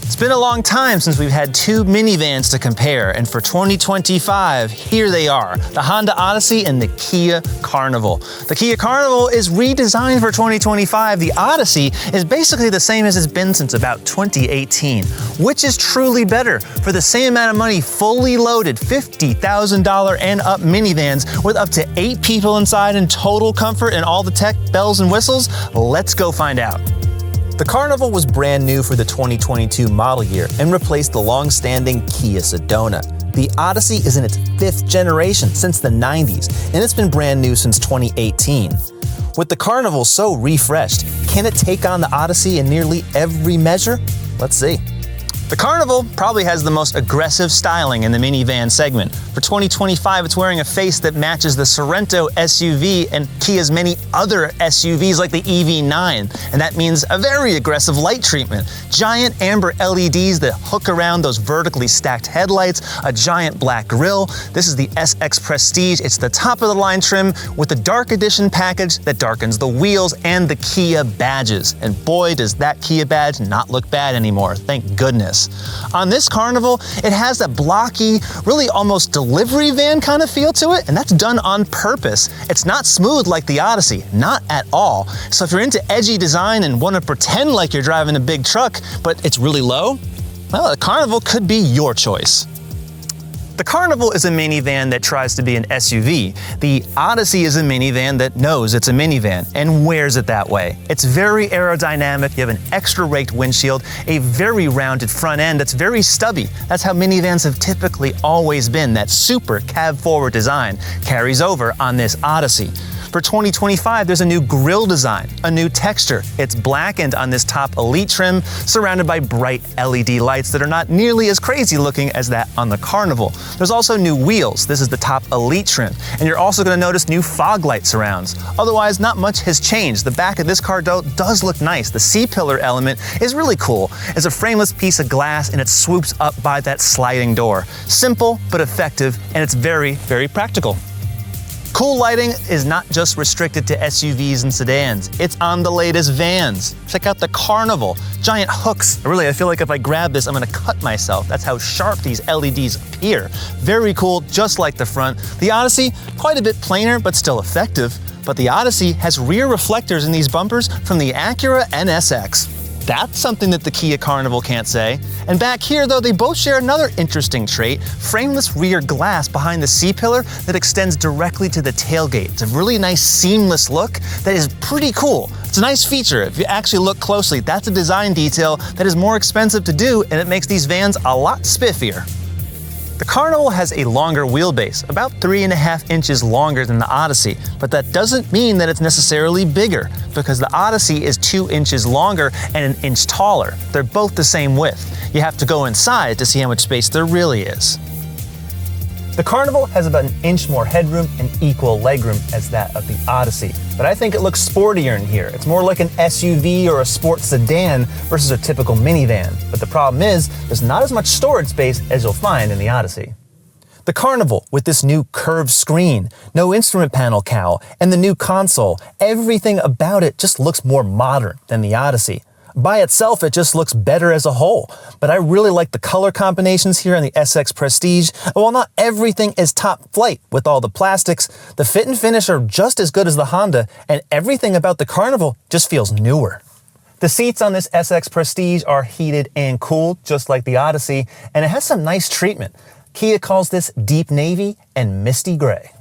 It's been a long time since we've had two minivans to compare, and for 2025, here they are, the Honda Odyssey and the Kia Carnival. The Kia Carnival is redesigned for 2025. The Odyssey is basically the same as it's been since about 2018. Which is truly better? For the same amount of money, fully loaded $50,000 and up minivans with up to 8 people inside and total comfort and all the tech, bells and whistles? Let's go find out. The Carnival was brand new for the 2022 model year and replaced the long-standing Kia Sedona. The Odyssey is in its 5th generation since the 90s, and it's been brand new since 2018. With the Carnival so refreshed, can it take on the Odyssey in nearly every measure? Let's see. The Carnival probably has the most aggressive styling in the minivan segment. For 2025, it's wearing a face that matches the Sorento SUV and Kia's many other SUVs like the EV9. And that means a very aggressive light treatment. Giant amber LEDs that hook around those vertically stacked headlights, a giant black grille. This is the SX Prestige. It's the top of the line trim with the dark edition package that darkens the wheels and the Kia badges. And boy, does that Kia badge not look bad anymore. Thank goodness. On this Carnival, it has that blocky, really almost delivery van kind of feel to it, and that's done on purpose. It's not smooth like the Odyssey, not at all. So if you're into edgy design and want to pretend like you're driving a big truck, but it's really low, well, the Carnival could be your choice. The Carnival is a minivan that tries to be an SUV. The Odyssey is a minivan that knows it's a minivan and wears it that way. It's very aerodynamic. You have an extra raked windshield, a very rounded front end that's very stubby. That's how minivans have typically always been. That super cab forward design carries over on this Odyssey. For 2025, there's a new grille design, a new texture. It's blackened on this top Elite trim, surrounded by bright LED lights that are not nearly as crazy looking as that on the Carnival. There's also new wheels. This is the top Elite trim. And you're also gonna notice new fog light surrounds. Otherwise, not much has changed. The back of this car does look nice. The C-pillar element is really cool. It's a frameless piece of glass and it swoops up by that sliding door. Simple, but effective, and it's very, very practical. Cool lighting is not just restricted to SUVs and sedans. It's on the latest vans. Check out the Carnival. Giant hooks. Really, I feel like if I grab this, I'm gonna cut myself. That's how sharp these LEDs appear. Very cool, just like the front. The Odyssey, quite a bit plainer, but still effective. But the Odyssey has rear reflectors in these bumpers from the Acura NSX. That's something that the Kia Carnival can't say. And back here, though, they both share another interesting trait, frameless rear glass behind the C-pillar that extends directly to the tailgate. It's a really nice seamless look that is pretty cool. It's a nice feature. If you actually look closely, that's a design detail that is more expensive to do, and it makes these vans a lot spiffier. The Carnival has a longer wheelbase, about 3.5 inches longer than the Odyssey, but that doesn't mean that it's necessarily bigger, because the Odyssey is 2 inches longer and 1 inch taller. They're both the same width. You have to go inside to see how much space there really is. The Carnival has about 1 inch more headroom and equal legroom as that of the Odyssey, but I think it looks sportier in here. It's more like an SUV or a sports sedan versus a typical minivan. But the problem is, there's not as much storage space as you'll find in the Odyssey. The Carnival, with this new curved screen, no instrument panel cowl, and the new console, everything about it just looks more modern than the Odyssey. By itself, it just looks better as a whole, but I really like the color combinations here on the SX Prestige. While not everything is top flight with all the plastics, the fit and finish are just as good as the Honda, and everything about the Carnival just feels newer. The seats on this SX Prestige are heated and cooled, just like the Odyssey, and it has some nice treatment. Kia calls this deep navy and misty gray.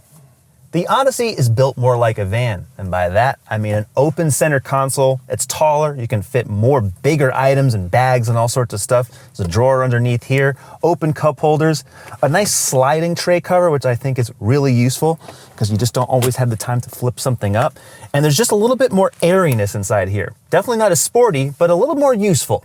The Odyssey is built more like a van, and by that, I mean an open center console. It's taller, you can fit more bigger items and bags and all sorts of stuff. There's a drawer underneath here, open cup holders, a nice sliding tray cover, which I think is really useful because you just don't always have the time to flip something up. And there's just a little bit more airiness inside here. Definitely not as sporty, but a little more useful.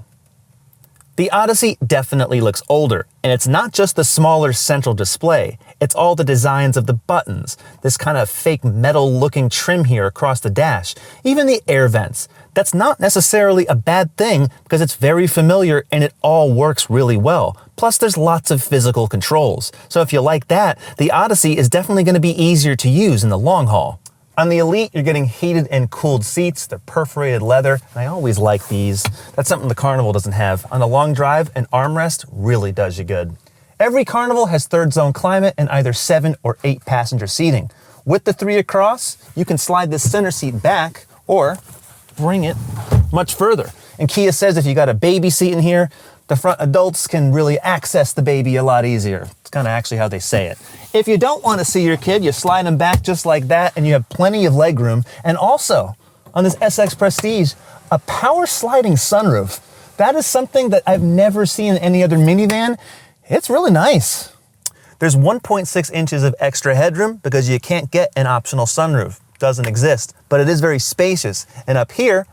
The Odyssey definitely looks older, and it's not just the smaller central display, it's all the designs of the buttons, this kind of fake metal looking trim here across the dash, even the air vents. That's not necessarily a bad thing because it's very familiar and it all works really well. Plus there's lots of physical controls. So if you like that, the Odyssey is definitely going to be easier to use in the long haul. On the Elite, you're getting heated and cooled seats. They're perforated leather, and I always like these. That's something the Carnival doesn't have. On a long drive, an armrest really does you good. Every Carnival has third zone climate and either 7 or 8 passenger seating. With the 3 across, you can slide this center seat back or bring it much further. And Kia says if you got a baby seat in here, the front adults can really access the baby a lot easier. It's kind of actually how they say it. If you don't want to see your kid, you slide them back just like that and you have plenty of leg room. And also, on this SX Prestige, a power sliding sunroof. That is something that I've never seen in any other minivan. It's really nice. There's 1.6 inches of extra headroom because you can't get an optional sunroof. Doesn't exist, but it is very spacious. And up here,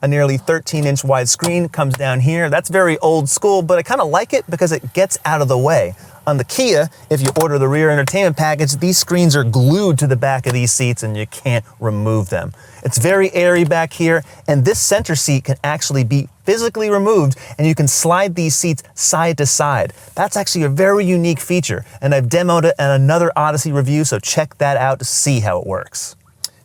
a nearly 13-inch wide screen comes down here. That's very old school, but I kind of like it because it gets out of the way. On the Kia, if you order the rear entertainment package, these screens are glued to the back of these seats and you can't remove them. It's very airy back here, and this center seat can actually be physically removed and you can slide these seats side to side. That's actually a very unique feature, and I've demoed it in another Odyssey review, so check that out to see how it works.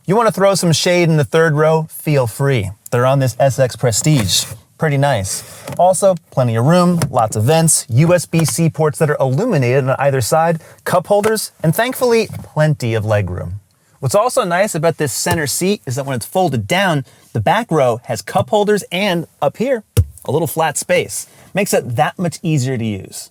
You want to throw some shade in the third row? Feel free. They're on this SX Prestige. Pretty nice. Also, plenty of room, lots of vents, USB-C ports that are illuminated on either side, cup holders, and thankfully, plenty of legroom. What's also nice about this center seat is that when it's folded down, the back row has cup holders and, up here, a little flat space. Makes it that much easier to use.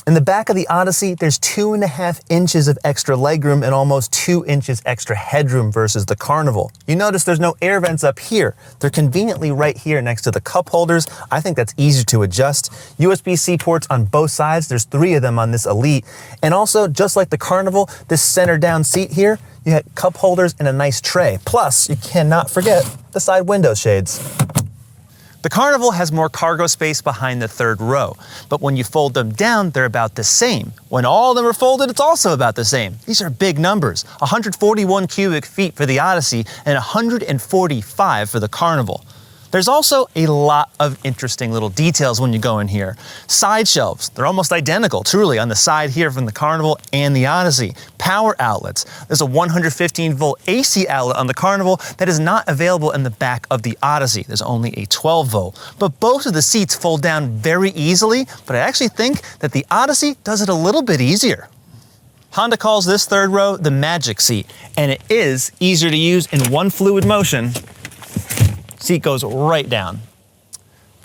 In the back of the Odyssey, there's 2.5 inches of extra legroom and almost 2 inches extra headroom versus the Carnival. You notice there's no air vents up here. They're conveniently right here next to the cup holders. I think that's easy to adjust. USB-C ports on both sides. There's 3 of them on this Elite. And also, just like the Carnival, this center down seat here, you have cup holders and a nice tray. Plus, you cannot forget the side window shades. The Carnival has more cargo space behind the third row, but when you fold them down, they're about the same. When all of them are folded, it's also about the same. These are big numbers, 141 cubic feet for the Odyssey and 145 for the Carnival. There's also a lot of interesting little details when you go in here. Side shelves, they're almost identical, truly, on the side here from the Carnival and the Odyssey. Power outlets, there's a 115 volt AC outlet on the Carnival that is not available in the back of the Odyssey. There's only a 12 volt. But both of the seats fold down very easily, but I actually think that the Odyssey does it a little bit easier. Honda calls this third row the magic seat, and it is easier to use in one fluid motion. Seat goes right down.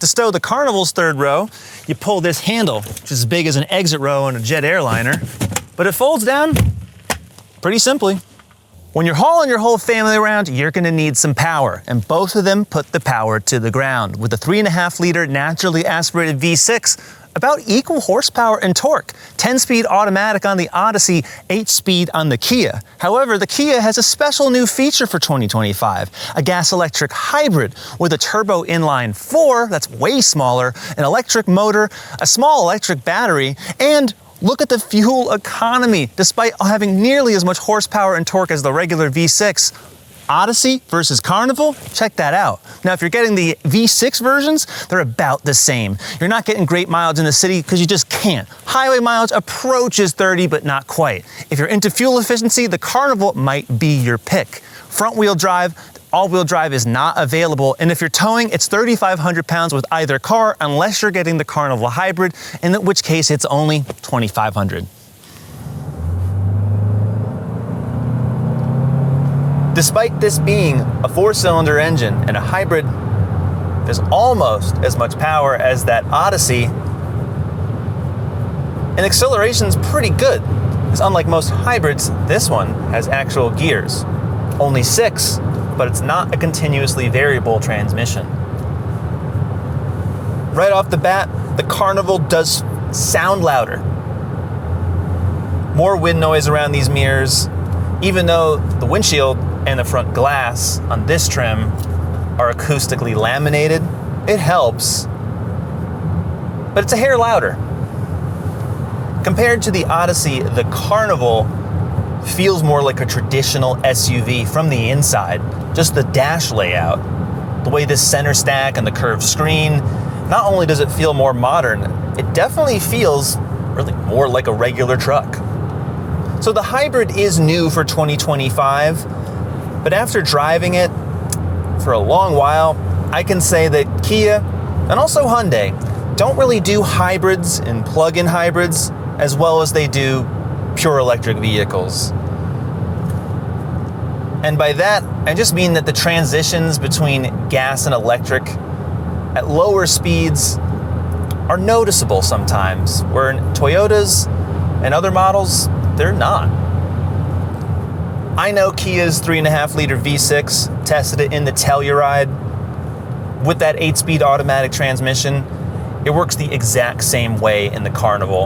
To stow the Carnival's third row, you pull this handle, which is as big as an exit row on a jet airliner, but it folds down pretty simply. When you're hauling your whole family around, you're gonna need some power, and both of them put the power to the ground. With a 3.5 liter naturally aspirated V6, about equal horsepower and torque. 10-speed automatic on the Odyssey, 8-speed on the Kia. However, the Kia has a special new feature for 2025, a gas-electric hybrid with a turbo inline 4 that's way smaller, an electric motor, a small electric battery, and look at the fuel economy. Despite having nearly as much horsepower and torque as the regular V6, Odyssey versus Carnival, check that out. Now, if you're getting the V6 versions, they're about the same. You're not getting great mileage in the city because you just can't. Highway mileage approaches 30, but not quite. If you're into fuel efficiency, the Carnival might be your pick. Front-wheel drive, all-wheel drive is not available, and if you're towing, it's 3,500 pounds with either car, unless you're getting the Carnival hybrid, in which case it's only 2,500. Despite this being a 4-cylinder engine and a hybrid, there's almost as much power as that Odyssey, and acceleration's pretty good, because unlike most hybrids, this one has actual gears. Only 6, but it's not a continuously variable transmission. Right off the bat, the Carnival does sound louder. More wind noise around these mirrors, even though the windshield and the front glass on this trim are acoustically laminated. It helps, but it's a hair louder. Compared to the Odyssey, the Carnival feels more like a traditional SUV from the inside. Just the dash layout, the way this center stack and the curved screen, not only does it feel more modern, it definitely feels really more like a regular truck. So the hybrid is new for 2025. But after driving it for a long while, I can say that Kia and also Hyundai don't really do hybrids and plug-in hybrids as well as they do pure electric vehicles. And by that, I just mean that the transitions between gas and electric at lower speeds are noticeable sometimes, where in Toyotas and other models, they're not. I know Kia's 3.5-liter V6, tested it in the Telluride with that 8-speed automatic transmission. It works the exact same way in the Carnival.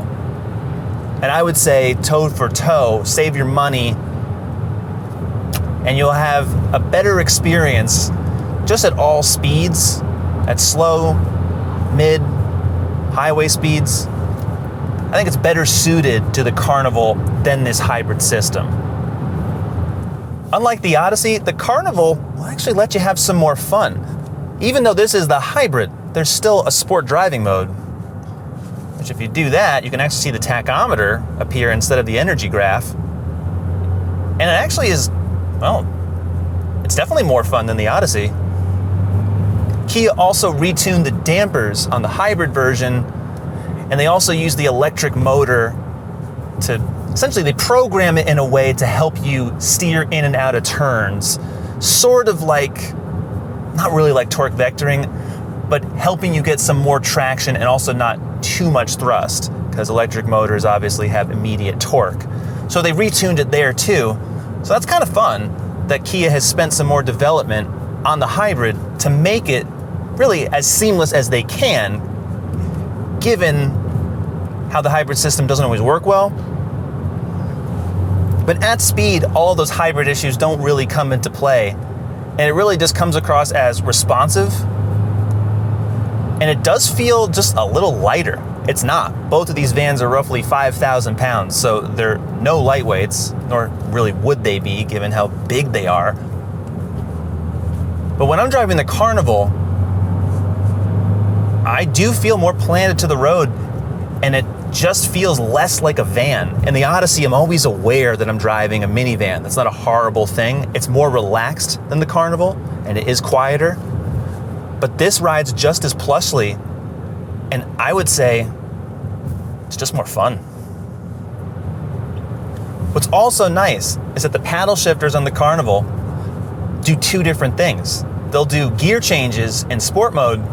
And I would say toe for toe, save your money, and you'll have a better experience just at all speeds, at slow, mid, highway speeds. I think it's better suited to the Carnival than this hybrid system. Unlike the Odyssey, the Carnival will actually let you have some more fun. Even though this is the hybrid, there's still a sport driving mode, which if you do that, you can actually see the tachometer appear instead of the energy graph. And it actually is, well, it's definitely more fun than the Odyssey. Kia also retuned the dampers on the hybrid version, and they also use the electric motor to, essentially they program it in a way to help you steer in and out of turns. Sort of like, not really like torque vectoring, but helping you get some more traction and also not too much thrust, because electric motors obviously have immediate torque. So they retuned it there too. So that's kind of fun that Kia has spent some more development on the hybrid to make it really as seamless as they can, given how the hybrid system doesn't always work well. But at speed, all those hybrid issues don't really come into play, and it really just comes across as responsive, and it does feel just a little lighter. It's not. Both of these vans are roughly 5,000 pounds, so they're no lightweights, nor really would they be given how big they are. But when I'm driving the Carnival, I do feel more planted to the road, and it just feels less like a van. In the Odyssey, I'm always aware that I'm driving a minivan. That's not a horrible thing. It's more relaxed than the Carnival, and it is quieter. But this rides just as plushly, and I would say it's just more fun. What's also nice is that the paddle shifters on the Carnival do two different things. They'll do gear changes in sport mode,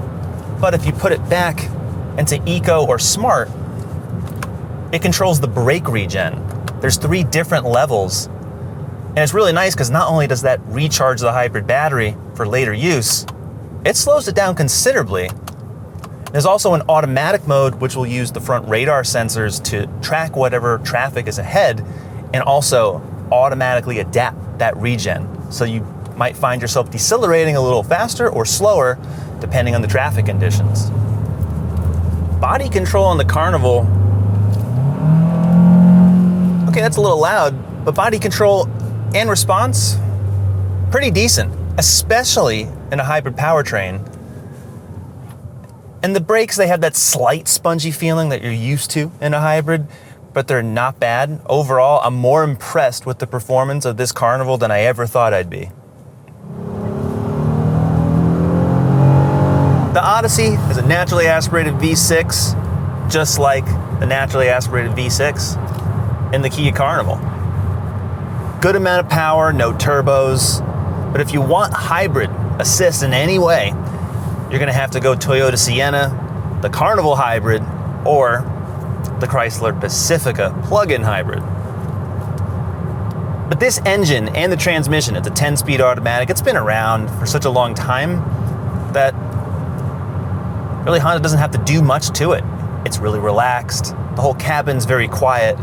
but if you put it back into eco or smart, it controls the brake regen. There's 3 different levels. And it's really nice because not only does that recharge the hybrid battery for later use, it slows it down considerably. There's also an automatic mode which will use the front radar sensors to track whatever traffic is ahead and also automatically adapt that regen. So you might find yourself decelerating a little faster or slower depending on the traffic conditions. Body control on the Carnival, okay, that's a little loud, but body control and response, pretty decent, especially in a hybrid powertrain. And the brakes, they have that slight spongy feeling that you're used to in a hybrid, but they're not bad. Overall, I'm more impressed with the performance of this Carnival than I ever thought I'd be. The Odyssey is a naturally aspirated V6, just like the naturally aspirated V6 in the Kia Carnival. Good amount of power, no turbos, but if you want hybrid assist in any way, you're gonna have to go Toyota Sienna, the Carnival hybrid, or the Chrysler Pacifica plug-in hybrid. But this engine and the transmission, it's a 10-speed automatic. It's been around for such a long time that really Honda doesn't have to do much to it. It's really relaxed. The whole cabin's very quiet.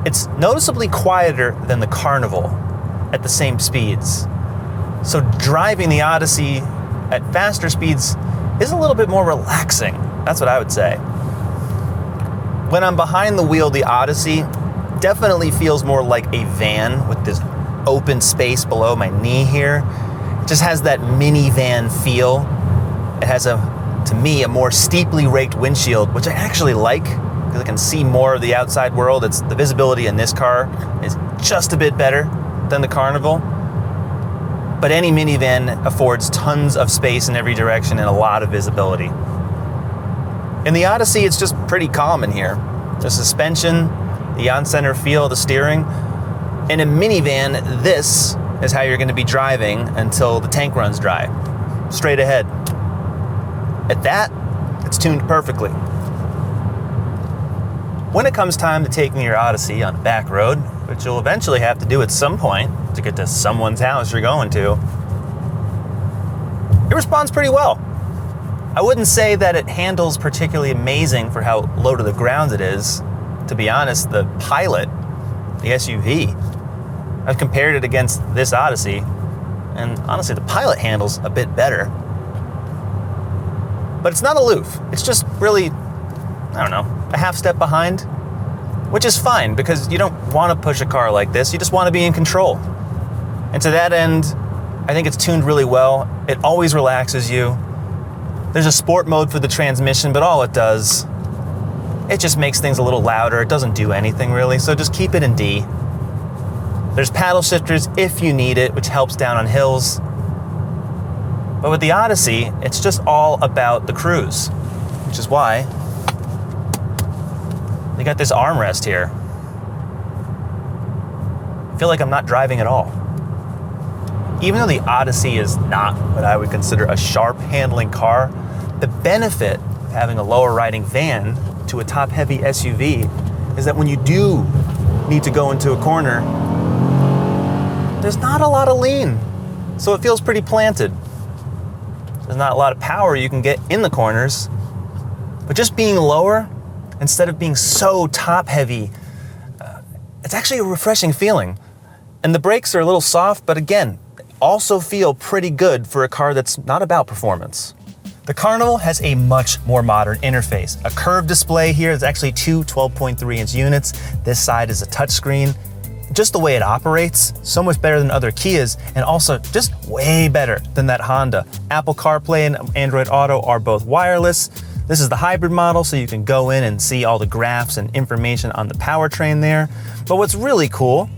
It's noticeably quieter than the Carnival at the same speeds. So driving the Odyssey at faster speeds is a little bit more relaxing. That's what I would say. When I'm behind the wheel, the Odyssey definitely feels more like a van with this open space below my knee here. It just has that minivan feel. It has to me, a more steeply raked windshield, which I actually like because I can see more of the outside world. The visibility in this car is just a bit better than the Carnival. but any minivan affords tons of space in every direction and a lot of visibility. In the Odyssey, it's just pretty calm in here. The suspension, the on-center feel of the steering. In a minivan, this is how you're going to be driving until the tank runs dry. Straight ahead. At that, it's tuned perfectly. When it comes time to taking your Odyssey on a back road, which you'll eventually have to do at some point to get to someone's house you're going to, it responds pretty well. I wouldn't say that it handles particularly amazing for how low to the ground it is. To be honest, the Pilot, the SUV, I've compared it against this Odyssey, and honestly, the Pilot handles a bit better. But it's not aloof. It's just really, a half step behind, which is fine because you don't want to push a car like this. You just want to be in control. And to that end, I think it's tuned really well. It always relaxes you. There's a sport mode for the transmission, but all it does, it just makes things a little louder. It doesn't do anything really, so just keep it in D. There's paddle shifters if you need it, which helps down on hills. But with the Odyssey, it's just all about the cruise, which is why they got this armrest here. I feel like I'm not driving at all. Even though the Odyssey is not what I would consider a sharp handling car, the benefit of having a lower riding van to a top heavy SUV is that when you do need to go into a corner, there's not a lot of lean. So it feels pretty planted. There's not a lot of power you can get in the corners, but just being lower, instead of being so top heavy, it's actually a refreshing feeling. And the brakes are a little soft, but again, also feel pretty good for a car that's not about performance. The Carnival has a much more modern interface. A curved display here is actually two 12.3-inch units. This side is a touchscreen. Just the way it operates, so much better than other Kias, and also just way better than that Honda. Apple CarPlay and Android Auto are both wireless. This is the hybrid model, so you can go in and see all the graphs and information on the powertrain there. But what's really cool,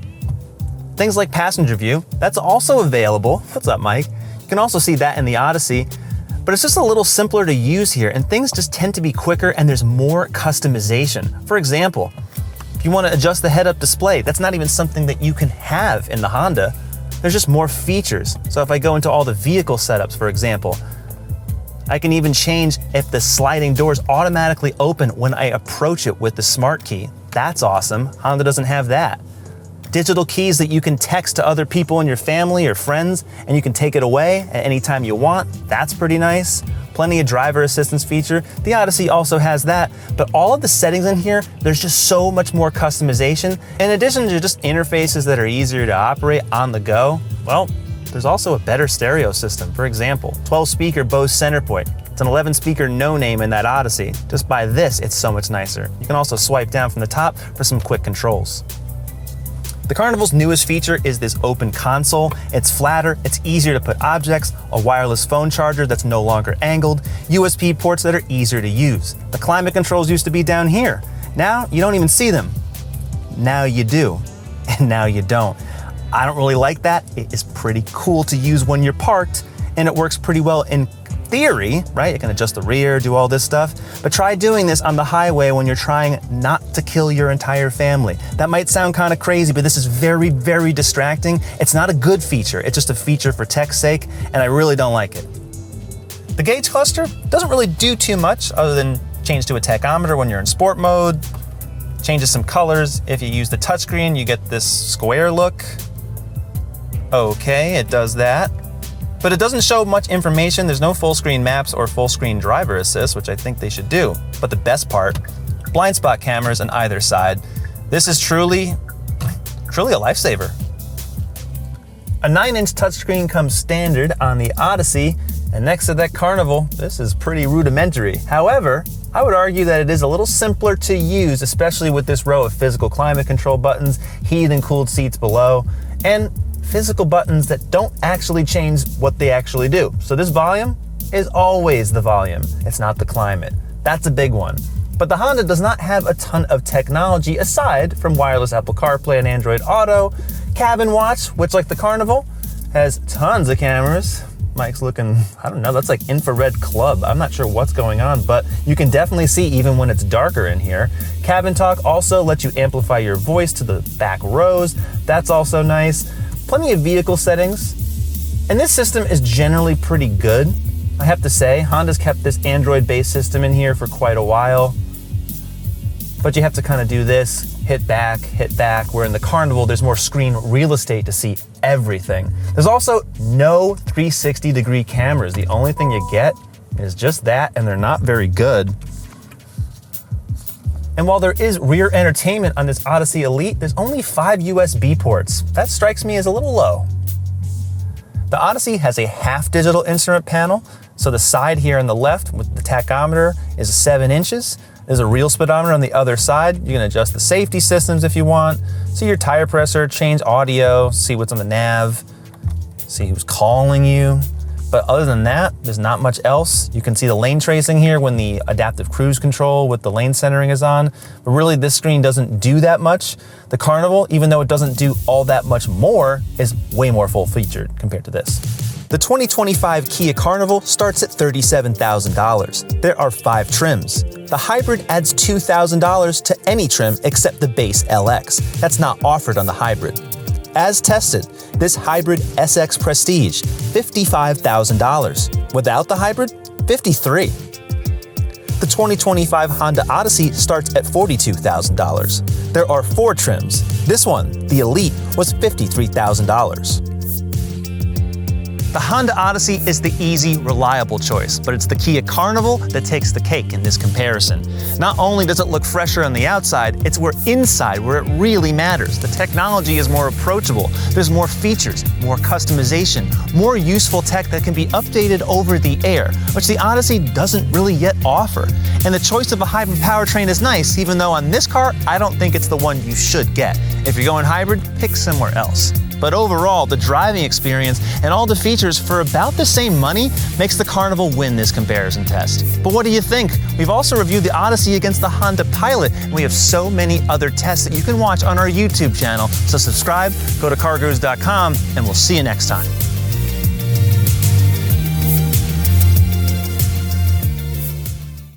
things like passenger view, that's also available. What's up, Mike? You can also see that in the Odyssey, but it's just a little simpler to use here, and things just tend to be quicker and there's more customization. For example, if you want to adjust the head-up display, that's not even something that you can have in the Honda. There's just more features. So if I go into all the vehicle setups, for example, I can even change if the sliding doors automatically open when I approach it with the smart key. That's awesome. Honda doesn't have that. Digital keys that you can text to other people in your family or friends, and you can take it away at any time you want. That's pretty nice. Plenty of driver assistance feature. The Odyssey also has that, but all of the settings in here, there's just so much more customization. In addition to just interfaces that are easier to operate on the go, well, there's also a better stereo system. For example, 12-speaker Bose Centerpoint. It's an 11-speaker no-name in that Odyssey. Just by this, it's so much nicer. You can also swipe down from the top for some quick controls. The Carnival's newest feature is this open console. It's flatter, it's easier to put objects, a wireless phone charger that's no longer angled, USB ports that are easier to use. The climate controls used to be down here. Now you don't even see them. Now you do, and now you don't. I don't really like that. It is pretty cool to use when you're parked, and it works pretty well in theory, right? It can adjust the rear, do all this stuff, but try doing this on the highway when you're trying not to kill your entire family. That might sound kind of crazy, but this is very, very distracting. It's not a good feature. It's just a feature for tech's sake, and I really don't like it. The gauge cluster doesn't really do too much other than change to a tachometer when you're in sport mode, changes some colors. If you use the touchscreen, you get this square look. Okay, it does that. But it doesn't show much information. There's no full screen maps or full screen driver assist, which I think they should do. But the best part, blind spot cameras on either side. This is truly a lifesaver. A 9-inch touchscreen comes standard on the Odyssey, and next to that Carnival, this is pretty rudimentary. However, I would argue that it is a little simpler to use, especially with this row of physical climate control buttons, heated and cooled seats below, and physical buttons that don't actually change what they actually do. So this volume is always the volume. It's not the climate. That's a big one. But the Honda does not have a ton of technology aside from wireless Apple CarPlay and Android Auto, cabin watch, which like the Carnival, has tons of cameras. Mike's looking, I don't know, that's like infrared club. I'm not sure what's going on, but you can definitely see even when it's darker in here. Cabin talk also lets you amplify your voice to the back rows. That's also nice. Plenty of vehicle settings. And this system is generally pretty good. I have to say, Honda's kept this Android-based system in here for quite a while. But you have to kind of do this, hit back, where in the Carnival, there's more screen real estate to see everything. There's also no 360-degree cameras. The only thing you get is just that, and they're not very good. And while there is rear entertainment on this Odyssey Elite, there's only 5 USB ports. That strikes me as a little low. The Odyssey has a half digital instrument panel. So the side here on the left with the tachometer is 7 inches. There's a real speedometer on the other side. You can adjust the safety systems if you want. See your tire pressure, change audio, see what's on the nav, see who's calling you. But other than that, there's not much else. You can see the lane tracing here when the adaptive cruise control with the lane centering is on. But really, this screen doesn't do that much. The Carnival, even though it doesn't do all that much more, is way more full-featured compared to this. The 2025 Kia Carnival starts at $37,000. There are 5 trims. The hybrid adds $2,000 to any trim except the base LX. That's not offered on the hybrid. As tested, this hybrid SX Prestige, $55,000. Without the hybrid, $53,000. The 2025 Honda Odyssey starts at $42,000. There are 4 trims. This one, the Elite, was $53,000. The Honda Odyssey is the easy, reliable choice, but it's the Kia Carnival that takes the cake in this comparison. Not only does it look fresher on the outside, it's inside where it really matters. The technology is more approachable. There's more features, more customization, more useful tech that can be updated over the air, which the Odyssey doesn't really yet offer. And the choice of a hybrid powertrain is nice, even though on this car, I don't think it's the one you should get. If you're going hybrid, pick somewhere else. But overall, the driving experience and all the features for about the same money makes the Carnival win this comparison test. But what do you think? We've also reviewed the Odyssey against the Honda Pilot, and we have so many other tests that you can watch on our YouTube channel. So subscribe, go to CarGurus.com, and we'll see you next time.